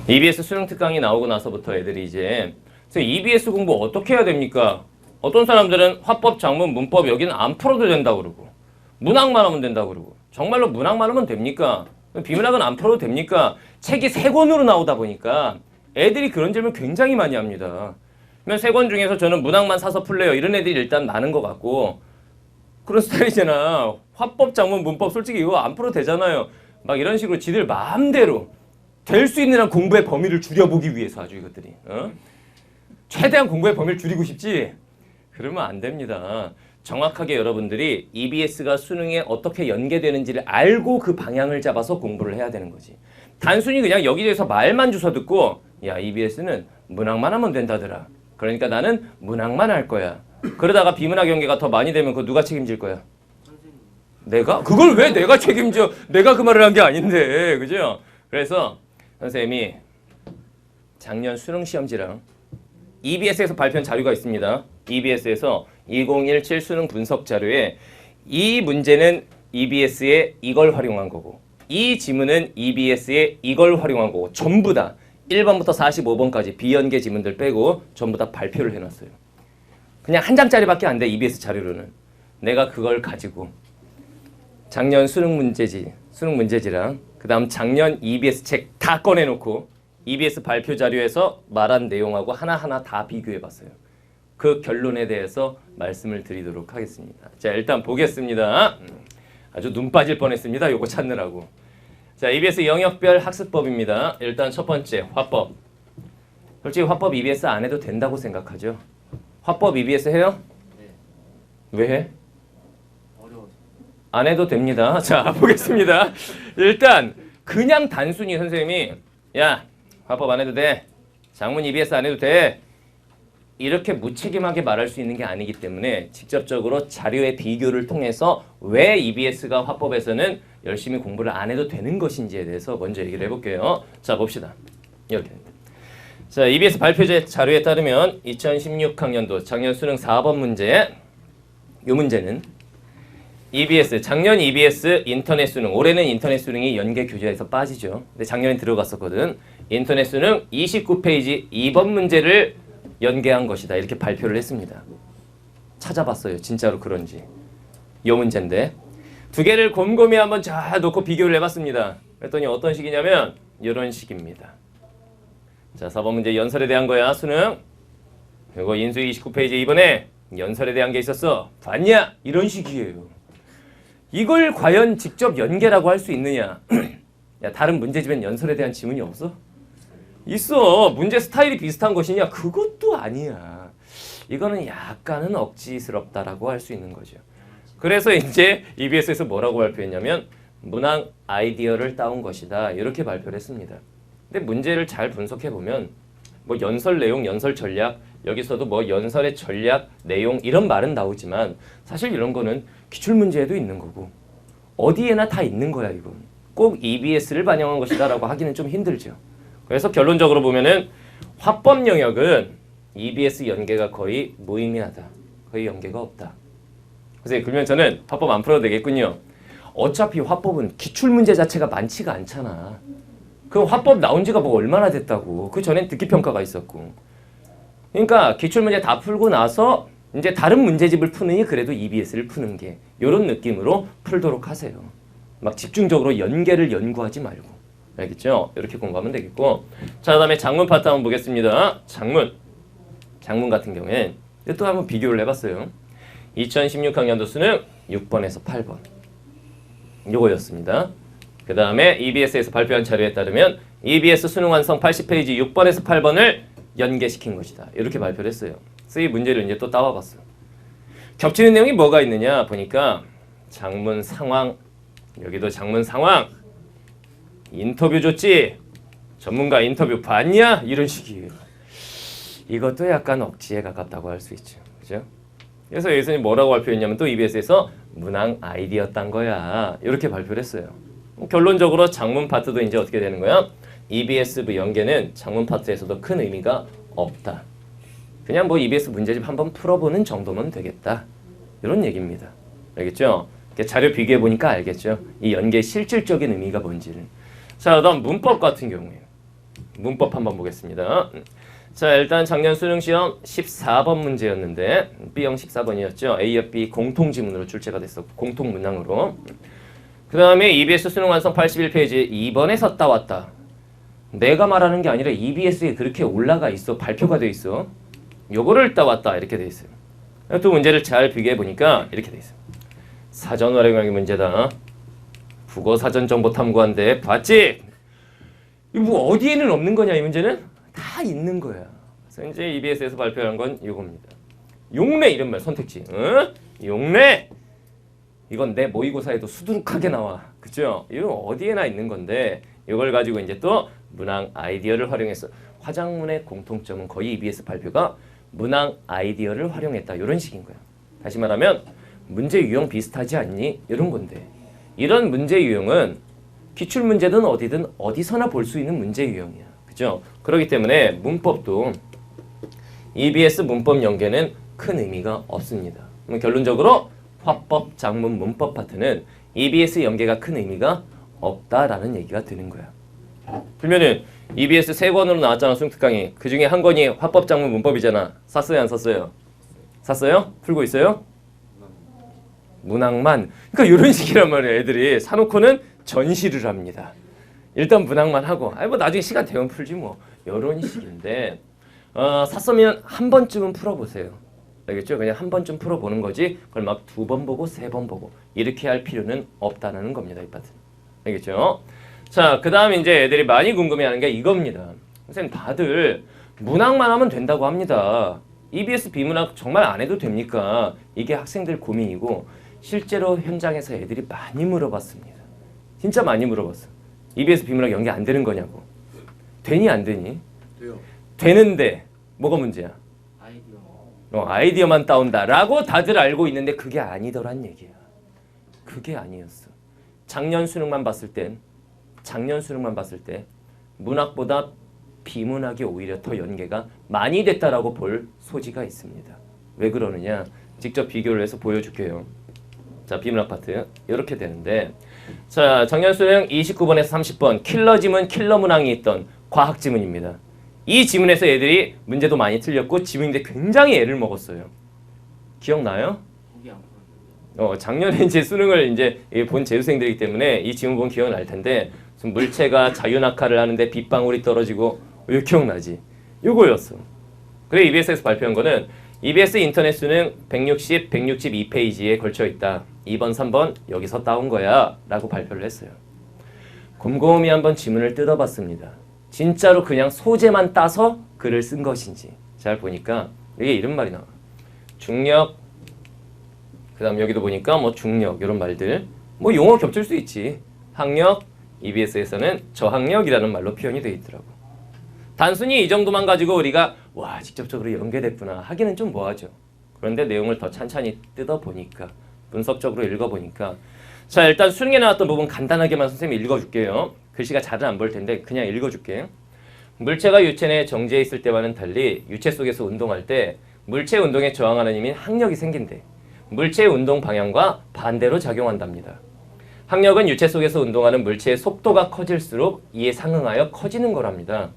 EBS 수능 특강이 나오고 나서부터 애들이 이제 EBS 공부 어떻게 해야 됩니까? 어떤 사람들은 화법, 작문, 문법 여기는 안 풀어도 된다고 그러고 문학만 하면 된다고 그러고 정말로 문학만 하면 됩니까? 비문학은 안 풀어도 됩니까? 책이 3권으로 나오다 보니까 애들이 그런 질문 굉장히 많이 합니다. 그러면 3권 중에서 저는 문학만 사서 풀래요. 이런 애들이 일단 많은 것 같고 그런 스타일이잖아. 화법, 작문, 문법 솔직히 이거 안 풀어도 되잖아요. 막 이런 식으로 지들 마음대로 될 수 있는 한 공부의 범위를 줄여보기 위해서 아주 이것들이 최대한 공부의 범위를 줄이고 싶지? 그러면 안 됩니다. 정확하게 여러분들이 EBS가 수능에 어떻게 연계되는지를 알고 그 방향을 잡아서 공부를 해야 되는 거지. 단순히 그냥 여기저기서 말만 주워 듣고 야 EBS는 문학만 하면 된다더라. 그러니까 나는 문학만 할 거야. 그러다가 비문학 연계가 더 많이 되면 그거 누가 책임질 거야? 내가? 그걸 왜 내가 책임져? 내가 그 말을 한 게 아닌데. 그죠? 그래서 선생님이 작년 수능 시험지랑 EBS에서 발표한 자료가 있습니다. EBS에서 2017 수능 분석 자료에 이 문제는 EBS에 이걸 활용한 거고 이 지문은 EBS에 이걸 활용한 거고 전부 다 1번부터 45번까지 비연계 지문들 빼고 전부 다 발표를 해놨어요. 그냥 한 장짜리밖에 안 돼. EBS 자료로는. 내가 그걸 가지고 작년 수능 문제지랑 그 다음 작년 EBS 책 다 꺼내놓고 EBS 발표 자료에서 말한 내용하고 하나하나 다 비교해봤어요. 그 결론에 대해서 말씀을 드리도록 하겠습니다. 자, 일단 보겠습니다. 아주 눈 빠질 뻔했습니다. 요거 찾느라고. 자, EBS 영역별 학습법입니다. 일단 첫 번째, 화법. 솔직히 화법 EBS 안 해도 된다고 생각하죠? 화법 EBS 해요? 네. 왜 해? 어려워서. 안 해도 됩니다. 자, 보겠습니다. 일단 그냥 단순히 선생님이 야, 화법 안 해도 돼. 작문 EBS 안 해도 돼. 이렇게 무책임하게 말할 수 있는 게 아니기 때문에 직접적으로 자료의 비교를 통해서 왜 EBS가 화법에서는 열심히 공부를 안 해도 되는 것인지에 대해서 먼저 얘기를 해볼게요. 자, 봅시다. 이렇게 됩니다. 자, EBS 발표 자료에 따르면 2016학년도 작년 수능 4번 문제 이 문제는 EBS, 작년 EBS 인터넷 수능, 올해는 인터넷 수능이 연계 교재에서 빠지죠. 근데 작년에 들어갔었거든. 인터넷 수능 29페이지 2번 문제를 연계한 것이다. 이렇게 발표를 했습니다. 찾아봤어요. 진짜로 그런지. 이 문제인데 두 개를 곰곰이 한번 잘 놓고 비교를 해봤습니다. 그랬더니 어떤 식이냐면 이런 식입니다. 자, 4번 문제 연설에 대한 거야. 수능. 이거 인수 29페이지 이번에 연설에 대한 게 있었어. 봤냐? 이런 식이에요. 이걸 과연 직접 연계라고 할 수 있느냐? 야, 다른 문제집엔 연설에 대한 지문이 없어? 있어. 문제 스타일이 비슷한 것이냐? 그것도 아니야. 이거는 약간은 억지스럽다라고 할 수 있는 거죠. 그래서 이제 EBS에서 뭐라고 발표했냐면 문항 아이디어를 따온 것이다. 이렇게 발표를 했습니다. 근데 문제를 잘 분석해 보면 뭐 연설 내용, 연설 전략, 여기서도 뭐 연설의 전략, 내용 이런 말은 나오지만 사실 이런 거는 기출문제에도 있는 거고 어디에나 다 있는 거야. 이건 꼭 EBS를 반영한 것이다 라고 하기는 좀 힘들죠. 그래서 결론적으로 보면은 화법 영역은 EBS 연계가 거의 무의미하다. 거의 연계가 없다. 그래서 그러면 저는 화법 안 풀어도 되겠군요. 어차피 화법은 기출문제 자체가 많지가 않잖아. 그 화법 나온 지가 뭐 얼마나 됐다고. 그 전엔 듣기평가가 있었고. 그러니까 기출문제 다 풀고 나서 이제 다른 문제집을 푸느니 그래도 EBS를 푸는 게 이런 느낌으로 풀도록 하세요. 막 집중적으로 연계를 연구하지 말고. 알겠죠? 이렇게 공부하면 되겠고. 자, 그다음에 작문 파트 한번 보겠습니다. 작문 같은 경우에 또 한번 비교를 해봤어요. 2016학년도 수능 6번에서 8번. 요거였습니다. 그 다음에 EBS에서 발표한 자료에 따르면 EBS 수능 완성 80페이지 6번에서 8번을 연계시킨 것이다. 이렇게 발표를 했어요. 그래서 이 문제를 이제 또 따와봤어. 겹치는 내용이 뭐가 있느냐 보니까 작문 상황, 여기도 작문 상황, 인터뷰 줬지? 전문가 인터뷰 봤냐? 이런 식이에요. 이것도 약간 억지에 가깝다고 할 수 있죠. 그죠? 그래서 여기서 뭐라고 발표했냐면 또 EBS에서 문항 아이디어 딴 거야. 이렇게 발표를 했어요. 결론적으로 작문 파트도 이제 어떻게 되는 거야? EBS 연계는 작문 파트에서도 큰 의미가 없다. 그냥 뭐 EBS 문제집 한번 풀어보는 정도면 되겠다. 이런 얘기입니다. 알겠죠? 자료 비교해보니까 알겠죠? 이 연계의 실질적인 의미가 뭔지를. 자, 그다음 문법 같은 경우에 문법 한번 보겠습니다. 자, 일단 작년 수능 시험 14번 문제였는데 B형 14번이었죠. A와 B 공통 지문으로 출제가 됐었고 공통 문항으로. 그 다음에 EBS 수능 완성 81페이지 2번에 섰다 왔다. 내가 말하는 게 아니라 EBS에 그렇게 올라가 있어. 발표가 돼 있어. 요거를 따왔다 이렇게 돼 있어요. 또 문제를 잘 비교해 보니까 이렇게 돼 있어요. 사전 활용하기 문제다. 국어 사전 정보 탐구한데 봤지? 이거 뭐 어디에는 없는 거냐 이 문제는? 다 있는 거야. 그래서 이제 EBS에서 발표한 건 이겁니다. 용례 이런 말 선택지. 응? 용례. 이건 내 모의고사에도 수두룩하게 나와. 그죠? 이거 어디에나 있는 건데 이걸 가지고 이제 또 문항 아이디어를 활용해서 화작문의 공통점은 거의 EBS 발표가 문항 아이디어를 활용했다. 이런 식인 거야. 다시 말하면 문제 유형 비슷하지 않니? 이런 건데 이런 문제 유형은 기출문제든 어디든 어디서나 볼 수 있는 문제 유형이야. 그죠? 그렇기 때문에 문법도 EBS 문법 연계는 큰 의미가 없습니다. 그럼 결론적으로 화법, 작문, 문법 파트는 EBS 연계가 큰 의미가 없다라는 얘기가 되는 거야. 그러면은 EBS 3권으로 나왔잖아 수능 특강이. 그 중에 한 권이 화법, 작문, 문법이잖아. 샀어요, 안 샀어요? 샀어요? 풀고 있어요? 문항만. 그러니까 이런 식이란 말이에요. 애들이 사놓고는 전시를 합니다. 일단 문항만 하고, 아니 뭐 나중에 시간 되면 풀지 뭐. 이런 식인데 샀으면 한 번쯤은 풀어보세요. 알겠죠? 그냥 한 번쯤 풀어보는 거지. 그걸 막 2번 보고 3번 보고 이렇게 할 필요는 없다는 겁니다. 이 파트는. 알겠죠? 자, 그 다음 이제 애들이 많이 궁금해하는 게 이겁니다. 선생님 다들 문항만 하면 된다고 합니다. EBS 비문학 정말 안 해도 됩니까? 이게 학생들 고민이고 실제로 현장에서 애들이 많이 물어봤습니다. 진짜 많이 물어봤어. EBS 비문학 연계 안 되는 거냐고. 되니 안 되니? 돼요. 되는데 뭐가 문제야? 아이디어. 아이디어만 따온다라고 다들 알고 있는데 그게 아니더란 얘기야. 그게 아니었어. 작년 수능만 봤을 때 문학보다 비문학이 오히려 더 연계가 많이 됐다라고 볼 소지가 있습니다. 왜 그러느냐? 직접 비교를 해서 보여줄게요. 자, 비문학 파트 이렇게 되는데 자, 작년 수능 29번에서 30번 킬러 지문, 킬러 문항이 있던 과학 지문입니다. 이 지문에서 애들이 문제도 많이 틀렸고 지문인데 굉장히 애를 먹었어요. 기억나요? 거기 안 풀었는데. 작년에 이제 수능을 이제 본 재수생들이기 때문에 이 지문 보면 기억날 텐데 무슨 물체가 자유낙하를 하는데 빗방울이 떨어지고 이거 기억나지? 요거였어. 그래 EBS에서 발표한 거는 EBS 인터넷 수능 160, 162페이지에 걸쳐 있다. 2번, 3번 여기서 따온 거야 라고 발표를 했어요. 곰곰이 한번 지문을 뜯어봤습니다. 진짜로 그냥 소재만 따서 글을 쓴 것인지 잘 보니까 이게 이런 말이 나와. 중력, 그 다음 여기도 보니까 뭐 중력 이런 말들 뭐 용어 겹칠 수 있지. 학력, EBS에서는 저학력이라는 말로 표현이 되어 있더라고. 단순히 이 정도만 가지고 우리가 와 직접적으로 연계됐구나 하기는 좀 뭐하죠. 그런데 내용을 더 찬찬히 뜯어보니까 분석적으로 읽어보니까 자 일단 수능에 나왔던 부분 간단하게만 선생님이 읽어줄게요. 글씨가 잘은 안 보일 텐데 그냥 읽어줄게. 물체가 유체 내에 정지해 있을 때와는 달리 유체 속에서 운동할 때 물체 운동에 저항하는 힘인 항력이 생긴대. 물체의 운동 방향과 반대로 작용한답니다. 항력은 유체 속에서 운동하는 물체의 속도가 커질수록 이에 상응하여 커지는 거랍니다.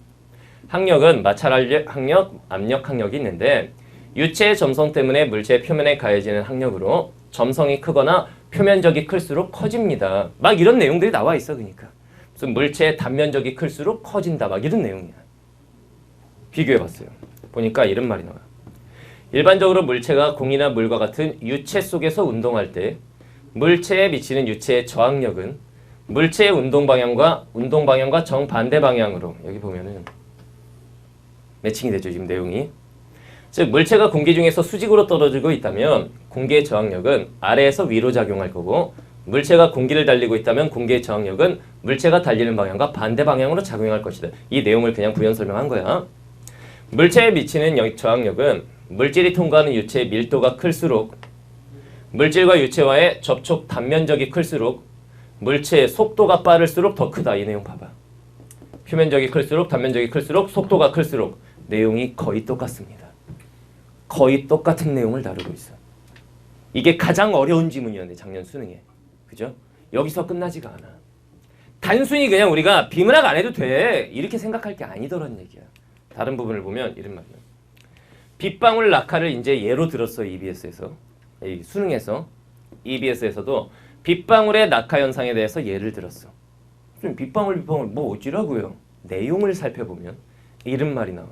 항력은 마찰 항력, 압력 항력이 있는데 유체의 점성 때문에 물체 표면에 가해지는 항력으로 점성이 크거나 표면적이 클수록 커집니다. 막 이런 내용들이 나와 있어. 그러니까 무슨 물체의 단면적이 클수록 커진다 막 이런 내용이야. 비교해봤어요. 보니까 이런 말이 나와요. 일반적으로 물체가 공이나 물과 같은 유체 속에서 운동할 때 물체에 미치는 유체의 저항력은 물체의 운동 방향과 정반대 방향으로 여기 보면은 매칭이 되죠. 지금 내용이. 즉 물체가 공기 중에서 수직으로 떨어지고 있다면 공기의 저항력은 아래에서 위로 작용할 거고 물체가 공기를 달리고 있다면 공기의 저항력은 물체가 달리는 방향과 반대 방향으로 작용할 것이다. 이 내용을 그냥 부연 설명한 거야. 물체에 미치는 저항력은 물질이 통과하는 유체의 밀도가 클수록 물질과 유체와의 접촉 단면적이 클수록 물체의 속도가 빠를수록 더 크다. 이 내용 봐봐. 표면적이 클수록 단면적이 클수록 속도가 클수록 내용이 거의 똑같습니다. 거의 똑같은 내용을 다루고 있어. 이게 가장 어려운 지문이었는데 작년 수능에. 그죠? 여기서 끝나지가 않아. 단순히 그냥 우리가 비문학 안 해도 돼 이렇게 생각할 게 아니더란 얘기야. 다른 부분을 보면 이런 말이야. 빗방울 낙하를 이제 예로 들었어. EBS에서 이 수능에서 EBS에서도 빗방울의 낙하 현상에 대해서 예를 들었어. 좀 빗방울 뭐 어찌라고요? 내용을 살펴보면 이런 말이 나와.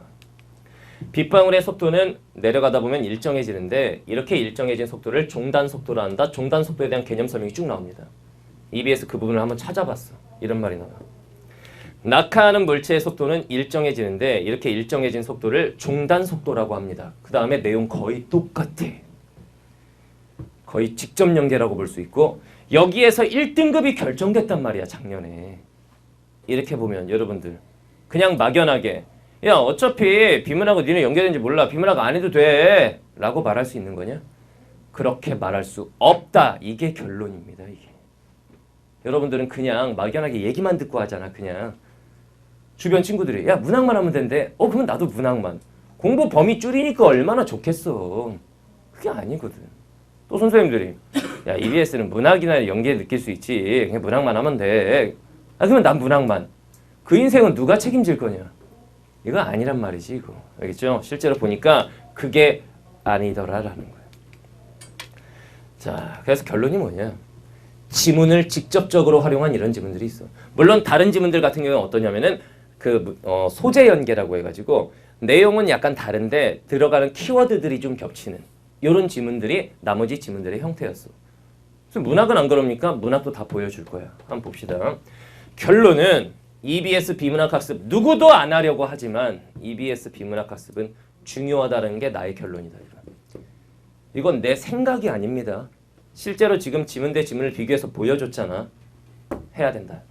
빗방울의 속도는 내려가다 보면 일정해지는데 이렇게 일정해진 속도를 종단 속도라 한다. 종단 속도에 대한 개념 설명이 쭉 나옵니다. EBS 그 부분을 한번 찾아봤어. 이런 말이 나와. 낙하하는 물체의 속도는 일정해지는데 이렇게 일정해진 속도를 종단 속도라고 합니다. 그 다음에 내용 거의 똑같아. 거의 직접 연계라고 볼 수 있고 여기에서 1등급이 결정됐단 말이야. 작년에. 이렇게 보면 여러분들 그냥 막연하게 야 어차피 비문하고 니네 연계되는지 몰라. 비문학 안 해도 돼 라고 말할 수 있는 거냐? 그렇게 말할 수 없다. 이게 결론입니다. 이게. 여러분들은 그냥 막연하게 얘기만 듣고 하잖아. 그냥 주변 친구들이 야 문학만 하면 된대. 그러면 나도 문학만. 공부 범위 줄이니까 얼마나 좋겠어. 그게 아니거든. 또 선생님들이 야 EBS는 문학이나 연계 느낄 수 있지. 그냥 문학만 하면 돼. 그러면 난 문학만. 그 인생은 누가 책임질 거냐. 이거 아니란 말이지. 이거 알겠죠? 실제로 보니까 그게 아니더라라는 거야. 자, 그래서 결론이 뭐냐. 지문을 직접적으로 활용한 이런 지문들이 있어. 물론 다른 지문들 같은 경우는 어떠냐면은 소재 연계라고 해가지고 내용은 약간 다른데 들어가는 키워드들이 좀 겹치는 이런 지문들이 나머지 지문들의 형태였어. 그래서 문학은 안 그럽니까? 문학도 다 보여줄 거야. 한번 봅시다. 결론은 EBS 비문학 학습 누구도 안 하려고 하지만 EBS 비문학 학습은 중요하다는 게 나의 결론이다. 이건 내 생각이 아닙니다. 실제로 지금 지문 대 지문을 비교해서 보여줬잖아. 해야 된다.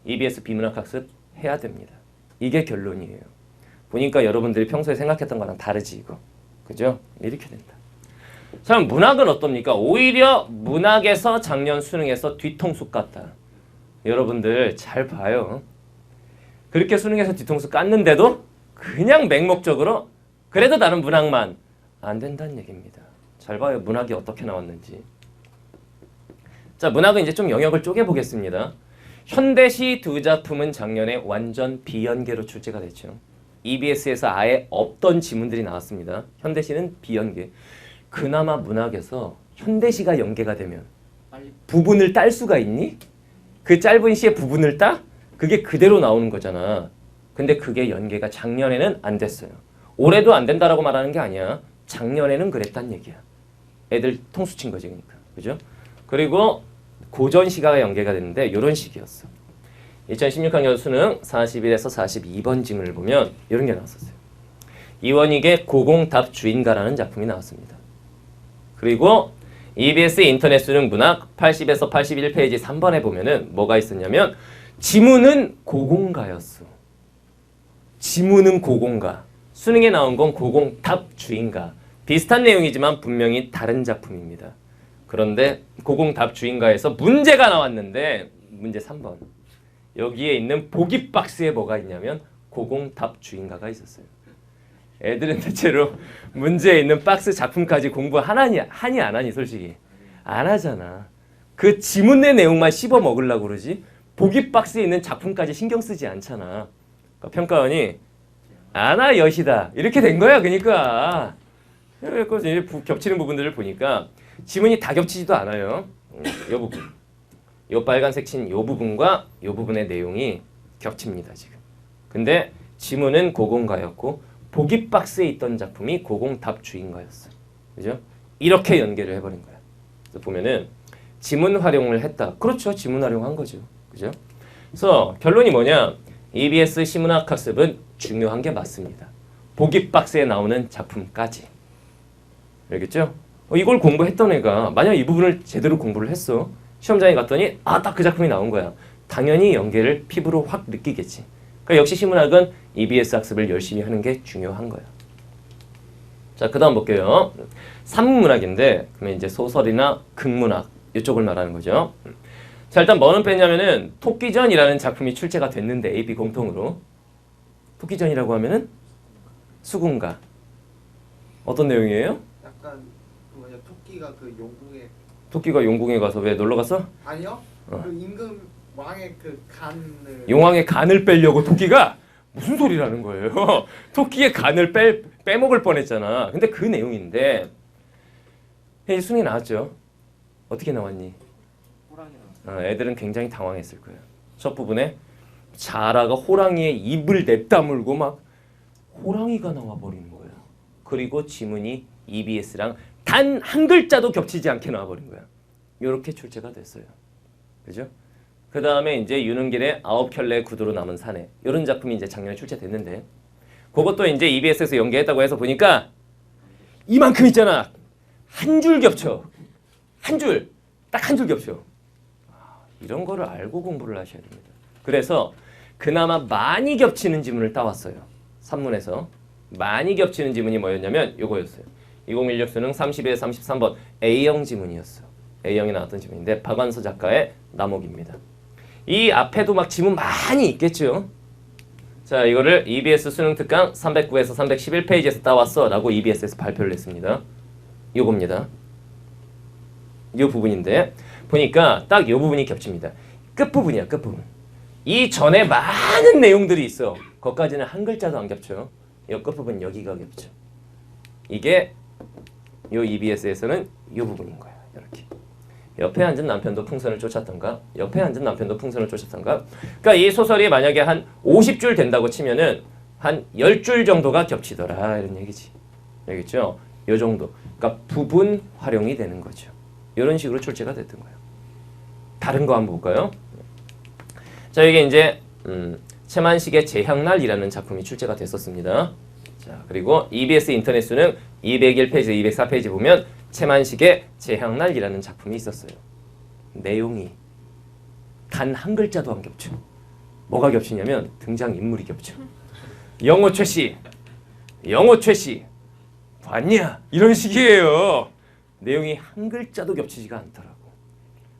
EBS 비문학 학습 해야 됩니다. 이게 결론이에요. 보니까 여러분들이 평소에 생각했던 거랑 다르지 이거. 그죠? 이렇게 된다. 자, 문학은 어떻습니까? 오히려 문학에서 작년 수능에서 뒤통수 깠다. 여러분들 잘 봐요. 그렇게 수능에서 뒤통수 깠는데도 그냥 맹목적으로 그래도 나는 문학만 안 된다는 얘기입니다. 잘 봐요. 문학이 어떻게 나왔는지. 자, 문학은 이제 좀 영역을 쪼개보겠습니다. 현대시 두 작품은 작년에 완전 비연계로 출제가 됐죠. EBS에서 아예 없던 지문들이 나왔습니다. 현대시는 비연계. 그나마 문학에서 현대시가 연계가 되면 부분을 딸 수가 있니? 그 짧은 시의 부분을 따? 그게 그대로 나오는 거잖아. 근데 그게 연계가 작년에는 안 됐어요. 올해도 안 된다라고 말하는 게 아니야. 작년에는 그랬단 얘기야. 애들 통수 친 거지 그러니까. 그죠? 그리고 고전 시가가 연계가 됐는데 이런 식이었어. 2016학년 수능 41에서 42번 지문을 보면 이런 게 나왔었어요. 이원익의 고공답 주인가라는 작품이 나왔습니다. 그리고 EBS 인터넷 수능 문학 80에서 81페이지 3번에 보면은 뭐가 있었냐면 지문은 고공가였어. 지문은 고공가. 수능에 나온 건 고공답 주인가. 비슷한 내용이지만 분명히 다른 작품입니다. 그런데 고공답 주인가에서 문제가 나왔는데 문제 3번. 여기에 있는 보기 박스에 뭐가 있냐면 고공답 주인가가 있었어요. 애들은 대체로 문제에 있는 박스 작품까지 공부 하니 안 하니 솔직히 안 하잖아. 그 지문 내 내용만 씹어 먹으려고 그러지 보기 박스에 있는 작품까지 신경 쓰지 않잖아. 그러니까 평가원이 아나 여시다 이렇게 된 거야. 그러니까 이제 겹치는 부분들을 보니까 지문이 다 겹치지도 않아요. 이 부분, 이 빨간색 친 이 부분과 이 부분의 내용이 겹칩니다 지금. 근데 지문은 고공가였고 보기 박스에 있던 작품이 고공답 주인가였어. 그죠? 이렇게 연계를 해버린 거야. 그래서 보면은 지문 활용을 했다. 그렇죠. 지문 활용한 거죠. 그죠? 그래서 결론이 뭐냐? EBS 시문학 학습은 중요한 게 맞습니다. 보기 박스에 나오는 작품까지. 알겠죠? 이걸 공부했던 애가 만약 이 부분을 제대로 공부를 했어. 시험장에 갔더니 딱 그 작품이 나온 거야. 당연히 연계를 피부로 확 느끼겠지. 그러니까 역시 시문학은 EBS 학습을 열심히 하는 게 중요한 거야. 자, 그 다음 볼게요. 산문학인데 그러면 이제 소설이나 극문학 이쪽을 말하는 거죠. 자, 일단 뭐는 뺐냐면은 토끼전이라는 작품이 출제가 됐는데 AB 공통으로 토끼전이라고 하면은 수군가 어떤 내용이에요? 약간 그 토끼가 그 용궁에 토끼가 용궁에 가서 왜 놀러 갔어? 아니요. 그 임금 왕의 그 간을 용왕의 간을 빼려고 토끼가 무슨 소리라는 거예요. 토끼의 간을 빼먹을 뻔했잖아. 근데 그 내용인데 이제 수능이 나왔죠. 어떻게 나왔니? 호랑이 나왔어요. 애들은 굉장히 당황했을 거예요. 첫 부분에 자라가 호랑이의 입을 내다물고 막 호랑이가 나와버리는 거예요. 그리고 지문이 EBS랑 단 한 글자도 겹치지 않게 나와버린 거야. 이렇게 출제가 됐어요. 그죠? 그 다음에 이제 윤은길의 9켤레 구두로 남은 사내 이런 작품이 이제 작년에 출제됐는데 그것도 이제 EBS에서 연계했다고 해서 보니까 이만큼 있잖아. 한 줄 겹쳐. 한 줄. 딱 한 줄 겹쳐. 이런 거를 알고 공부를 하셔야 됩니다. 그래서 그나마 많이 겹치는 지문을 따왔어요. 산문에서. 많이 겹치는 지문이 뭐였냐면 요거였어요. 2016 수능 32에 33번 A형 지문이었어. A형이 나왔던 지문인데 박완서 작가의 남옥입니다. 이 앞에도 막 지문 많이 있겠죠. 자, 이거를 EBS 수능 특강 309에서 311페이지에서 따왔어 라고 EBS에서 발표를 했습니다. 요겁니다. 요 부분인데 보니까 딱 요 부분이 겹칩니다. 끝부분이야, 끝부분. 이 전에 많은 내용들이 있어. 거기까지는 한 글자도 안 겹쳐요. 요 끝부분 여기가 겹쳐. 이게 요 EBS에서는 요 부분인 거야. 이렇게. 옆에 앉은 남편도 풍선을 쫓았던가 옆에 앉은 남편도 풍선을 쫓았던가 그러니까 이 소설이 만약에 한 50줄 된다고 치면은 한 10줄 정도가 겹치더라 이런 얘기지. 알겠죠? 요 정도. 그러니까 부분 활용이 되는 거죠. 이런 식으로 출제가 됐던 거예요. 다른 거 한번 볼까요? 자, 이게 이제 채만식의 재향날이라는 작품이 출제가 됐었습니다. 자, 그리고 EBS 인터넷 수능 201페이지, 204페이지 보면 채만식의 재향날이라는 작품이 있었어요. 내용이 단 한 글자도 안 겹쳐. 뭐가 겹치냐면 등장인물이 겹쳐. 영호 최씨, 영호 최씨 봤냐? 이런 식이에요. 내용이 한 글자도 겹치지가 않더라고.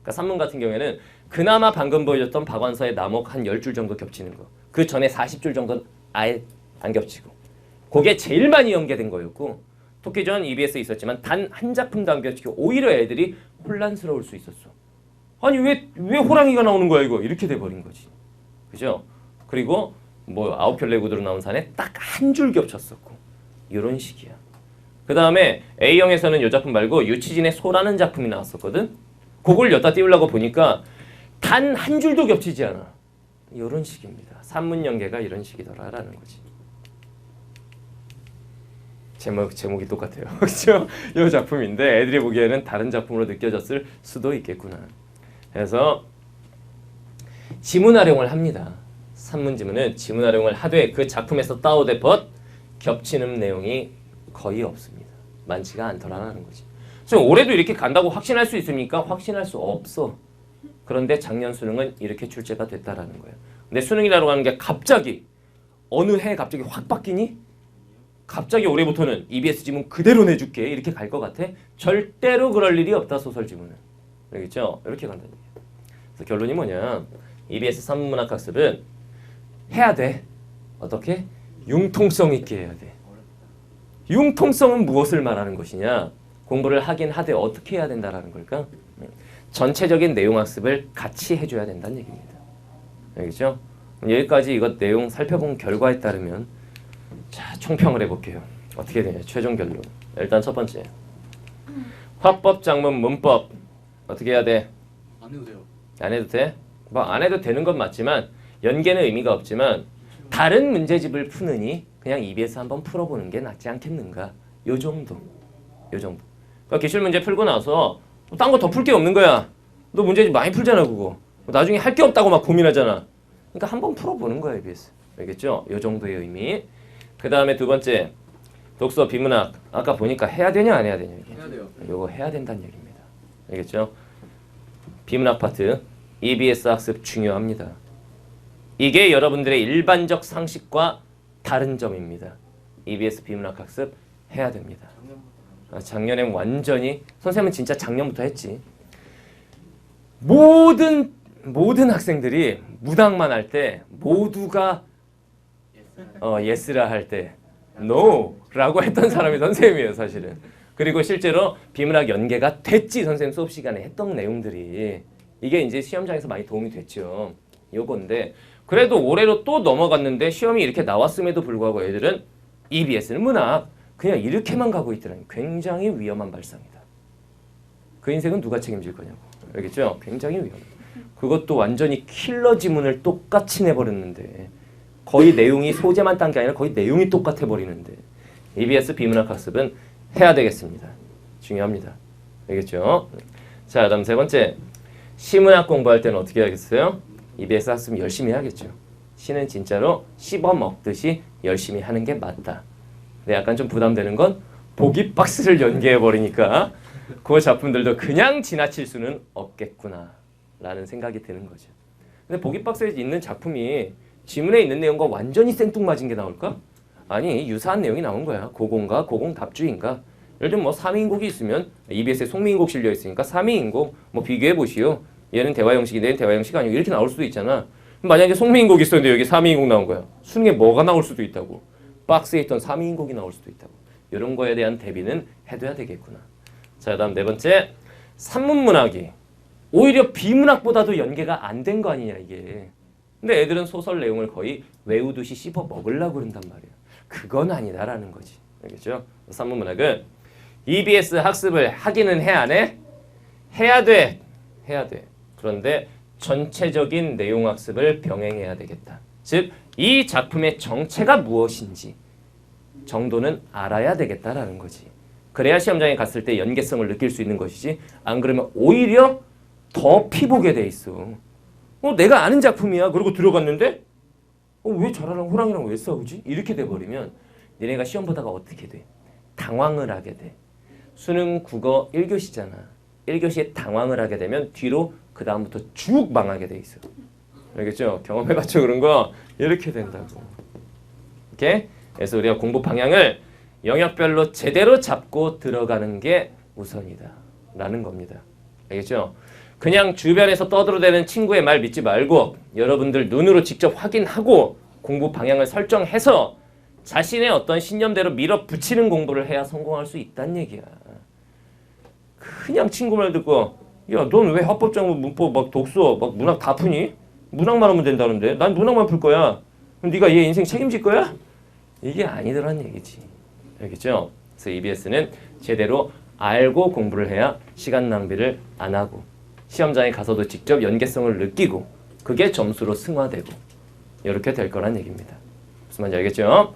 그러니까 산문 같은 경우에는 그나마 방금 보여줬던 박완서의 남옥 한 10줄 정도 겹치는 거. 그 전에 40줄 정도는 아예 안 겹치고. 그게 제일 많이 연계된 거였고 토끼전 EBS에 있었지만 단 한 작품도 안 겹치고 오히려 애들이 혼란스러울 수 있었어. 아니 왜 호랑이가 나오는 거야 이거 이렇게 돼버린 거지. 그죠? 그리고 뭐 9켤레 구두로 나온 산에 딱 한 줄 겹쳤었고 이런 식이야. 그 다음에 A형에서는 이 작품 말고 유치진의 소라는 작품이 나왔었거든. 그걸 여기다 띄우려고 보니까 단 한 줄도 겹치지 않아. 이런 식입니다. 산문 연계가 이런 식이더라라는 거지. 제목이 똑같아요. 그렇죠? 이 작품인데 애들이 보기에는 다른 작품으로 느껴졌을 수도 있겠구나. 그래서 지문 활용을 합니다. 산문 지문은 지문 활용을 하되 그 작품에서 따오되 벗 겹치는 내용이 거의 없습니다. 많지가 않더라는 거지. 그래서 올해도 이렇게 간다고 확신할 수 있습니까? 확신할 수 없어. 그런데 작년 수능은 이렇게 출제가 됐다라는 거예요. 근데 수능이라고 하는 게 갑자기 어느 해에 갑자기 확 바뀌니? 갑자기 올해부터는 EBS 지문 그대로 내줄게 이렇게 갈 것 같아? 절대로 그럴 일이 없다. 소설 지문은. 알겠죠? 이렇게 간다는 얘기예요. 그래서 결론이 뭐냐? EBS 산문문학학습은 해야 돼. 어떻게? 융통성 있게 해야 돼. 융통성은 무엇을 말하는 것이냐? 공부를 하긴 하되 어떻게 해야 된다라는 걸까? 전체적인 내용 학습을 같이 해줘야 된다는 얘기입니다. 알겠죠? 여기까지 이것 내용 살펴본 결과에 따르면 자, 총평을 해볼게요. 어떻게 되냐? 최종 결론. 일단 첫 번째. 화법, 작문, 문법 어떻게 해야 돼? 안 해도 돼요. 안 해도 돼? 뭐 안 해도 되는 건 맞지만 연계는 의미가 없지만 다른 문제집을 푸느니 그냥 EBS 한번 풀어보는 게 낫지 않겠는가? 요 정도. 요 정도. 그러니까 기출 문제 풀고 나서 딴 거 더 풀 게 없는 거야. 너 문제집 많이 풀잖아 그거. 나중에 할 게 없다고 막 고민하잖아. 그러니까 한번 풀어보는 거야 EBS. 알겠죠? 요 정도의 의미. 그 다음에 두 번째. 독서, 비문학. 아까 보니까 해야 되냐 안 해야 되냐 이게. 해야 돼요. 요거 해야 된다는 얘기입니다. 알겠죠? 비문학 파트. EBS 학습 중요합니다. 이게 여러분들의 일반적 상식과 다른 점입니다. EBS 비문학 학습 해야 됩니다. 작년엔 완전히 선생님은 진짜 작년부터 했지. 모든 학생들이 무당만 할 때 모두가 예스라 할 때 no라고 했던 사람이 선생님이에요 사실은. 그리고 실제로 비문학 연계가 됐지 선생님 수업 시간에 했던 내용들이. 이게 이제 시험장에서 많이 도움이 됐죠. 요건데 그래도 올해로 또 넘어갔는데 시험이 이렇게 나왔음에도 불구하고 애들은 EBS는 문학 그냥 이렇게만 가고 있더라니. 굉장히 위험한 발상이다. 그 인생은 누가 책임질 거냐고. 알겠죠? 굉장히 위험해. 그것도 완전히 킬러 지문을 똑같이 내버렸는데 거의 내용이 소재만 딴 게 아니라 거의 내용이 똑같아 버리는데 EBS 비문학 학습은 해야 되겠습니다. 중요합니다. 알겠죠? 자, 다음 세 번째. 시문학 공부할 때는 어떻게 해야겠어요? EBS 학습 열심히 해야겠죠. 시는 진짜로 씹어 먹듯이 열심히 하는 게 맞다. 근데 약간 좀 부담되는 건 보기 박스를 연계해 버리니까 그 작품들도 그냥 지나칠 수는 없겠구나 라는 생각이 드는 거죠. 근데 보기 박스에 있는 작품이 지문에 있는 내용과 완전히 생뚱맞은 게 나올까? 아니, 유사한 내용이 나온 거야. 고공과 고공 답주인가. 예를 들면 뭐 3인국이 있으면 EBS에 송미인국 실려 있으니까 3인국 뭐 비교해 보시오. 얘는 대화 형식인데 얘는 대화 형식 아니고 이렇게 나올 수도 있잖아. 만약에 송미인국 있었는데 여기 3인국 나온 거야. 수능에 뭐가 나올 수도 있다고. 박스에 있던 3인국이 나올 수도 있다고. 이런 거에 대한 대비는 해둬야 되겠구나. 자, 다음 네 번째. 산문문학이 오히려 비문학보다도 연계가 안 된 거 아니냐 이게. 근데 애들은 소설 내용을 거의 외우듯이 씹어 먹으려고 그런단 말이야. 그건 아니다라는 거지. 알겠죠? 산문문학은 EBS 학습을 하기는 해 안 해? 해야 돼. 해야 돼. 그런데 전체적인 내용 학습을 병행해야 되겠다. 즉, 이 작품의 정체가 무엇인지 정도는 알아야 되겠다라는 거지. 그래야 시험장에 갔을 때 연계성을 느낄 수 있는 것이지. 안 그러면 오히려 더 피보게 돼 있어. 내가 아는 작품이야. 그리고 들어갔는데 왜 저라랑 호랑이랑 왜 싸우지? 이렇게 돼버리면 니네가 시험 보다가 어떻게 돼? 당황을 하게 돼. 수능 국어 1교시잖아. 1교시에 당황을 하게 되면 뒤로 그 다음부터 쭉 망하게 돼 있어. 알겠죠? 경험해봤죠 그런 거? 이렇게 된다고. 오케이? 그래서 우리가 공부 방향을 영역별로 제대로 잡고 들어가는 게 우선이다 라는 겁니다. 알겠죠? 그냥 주변에서 떠들어대는 친구의 말 믿지 말고 여러분들 눈으로 직접 확인하고 공부 방향을 설정해서 자신의 어떤 신념대로 밀어붙이는 공부를 해야 성공할 수 있다는 얘기야. 그냥 친구 말 듣고 야, 넌 왜 합법정보, 문법, 막 독서, 막 문학 다 푸니? 문학만 하면 된다는데 난 문학만 풀 거야. 그럼 네가 얘 인생 책임질 거야? 이게 아니더란 얘기지. 알겠죠? 그래서 EBS는 제대로 알고 공부를 해야 시간 낭비를 안 하고 시험장에 가서도 직접 연계성을 느끼고 그게 점수로 승화되고 이렇게 될 거란 얘기입니다. 무슨 말인지 알겠죠?